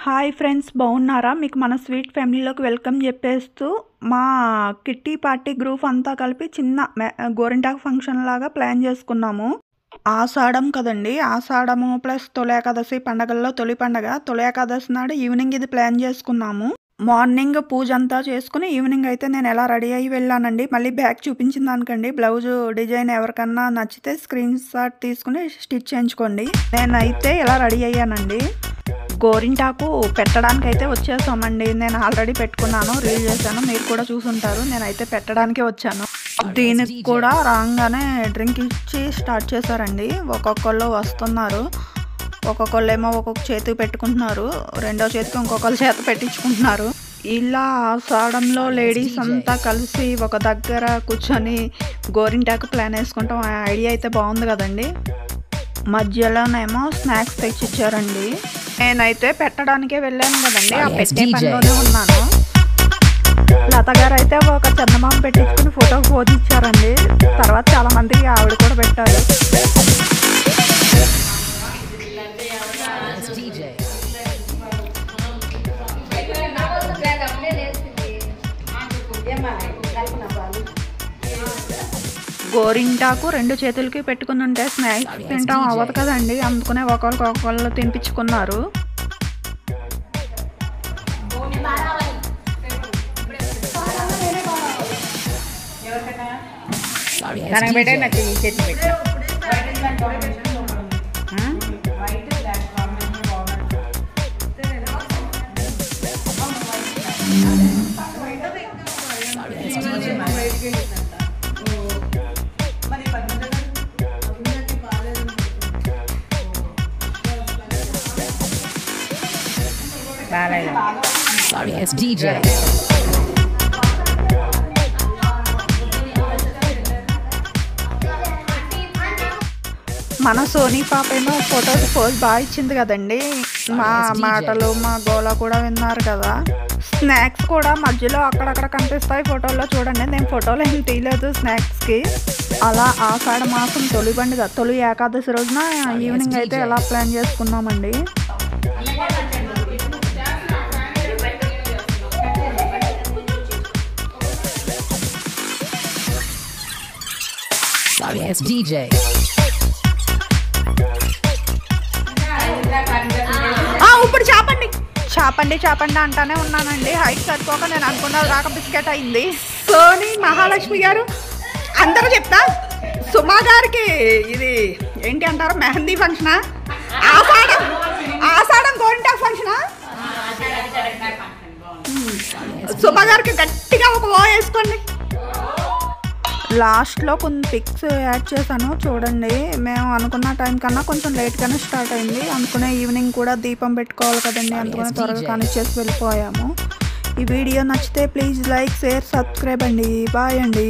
Hi friends, బాగున్నారా? మీకు మన స్వీట్ ఫ్యామిలీలోకి వెల్కమ్ చెప్పేస్తూ మా కిట్టి పార్టీ గ్రూప్ అంతా కలిపి చిన్న గోరింటాకు ఫంక్షన్ లాగా ప్లాన్ చేసుకున్నాము. ఆషాఢం కదండి, ఆషాఢము ప్లస్ తొలి ఏకాదశి పండగల్లో తొలి పండగ. తొలి ఏకాదశి నాడు ఈవినింగ్ ఇది ప్లాన్ చేసుకున్నాము. మార్నింగ్ పూజ అంతా చేసుకుని ఈవినింగ్ అయితే నేను ఎలా రెడీ అయ్యి వెళ్ళానండి. మళ్ళీ బ్యాగ్ చూపించిన దానికండి బ్లౌజ్ డిజైన్ ఎవరికన్నా నచ్చితే స్క్రీన్ షాట్ తీసుకుని స్టిచ్ చేయించుకోండి. నేనైతే ఎలా రెడీ అయ్యానండి. గోరింటాకు పెట్టడానికి అయితే వచ్చేసామండి. నేను ఆల్రెడీ పెట్టుకున్నాను, రీల్ చేశాను, మీరు కూడా చూసుంటారు. నేనైతే పెట్టడానికి వచ్చాను. దీనికి కూడా రాగానే డ్రింక్ ఇచ్చి స్టార్ట్ చేశారండి. ఒక్కొక్కళ్ళు వస్తున్నారు, ఒక్కొక్కళ్ళు ఏమో ఒక్కొక్క చేతికి పెట్టుకుంటున్నారు, రెండో చేతికి ఇంకొకళ్ళ చేత పెట్టించుకుంటున్నారు. ఇలా ఆషాఢంలో లేడీస్ అంతా కలిసి ఒక దగ్గర కూర్చొని గోరింటాకు ప్లాన్ వేసుకుంటాం. ఆ ఐడియా అయితే బాగుంది కదండి. మధ్యలోనేమో స్నాక్స్ తెచ్చిచ్చారండి. నేనైతే పెట్టడానికే వెళ్ళాను కదండి, ఆ పెట్టే పనిలోనే ఉన్నాను. లత గారు అయితే ఒక చందమామ పెట్టించుకుని ఫోటోకి పోజ్ ఇచ్చారండి. తర్వాత చాలా మందికి ఆవిడ కూడా పెట్టారు. గోరింటాకు రెండు చేతులకి పెట్టుకుని ఉంటే స్నాక్స్ తింటాం అవ్వదు కదండి, అందుకనే ఒకళ్ళు తినిపించుకున్నారు. Sorry, it's DJ. మన సోనీ పాప ఏమో ఫోటోకి పోజ్ బాగా ఇచ్చింది కదండి. మా మాటలు మా గోల కూడా విన్నారు కదా. స్నాక్స్ కూడా మధ్యలో అక్కడక్కడ కనిపిస్తాయి ఫోటోల్లో, చూడండి. నేను ఫోటోలు ఏం తీయలేదు స్నాక్స్కి. అలా ఆషాఢ మాసం తొలి పండుగ తొలి ఏకాదశి రోజున ఈవినింగ్ అయితే ఎలా ప్లాన్ చేసుకున్నామండి. Sorry, it's DJ. ఇప్పుడు చాపండి అంటానే ఉన్నానండి. హైట్ సరిపోక నేను అనుకున్నది రాక బిస్కెట్ అయింది. సోని మహాలక్ష్మి గారు అందరూ చెప్తా, సుమా గారికి ఇది ఏంటి అంటారు, మెహందీ ఫంక్షనా, ఆషాఢం గోరింటాకు ఫంక్షనా. సుమా గారికి గట్టిగా ఒక ఓ వేసుకోండి. లాస్ట్లో కొన్ని పిక్స్ యాడ్ చేశాను చూడండి. మేము అనుకున్న టైం కన్నా కొంచెం లేట్గానే స్టార్ట్ అయింది. అందుకనే ఈవినింగ్ కూడా దీపం పెట్టుకోవాలి కదండి, అందుకనే త్వరగా కానిచ్చేసి వెళ్ళిపోయాము. ఈ వీడియో నచ్చితే ప్లీజ్ లైక్, షేర్, సబ్స్క్రైబ్ అండి. బాయ్ అండి.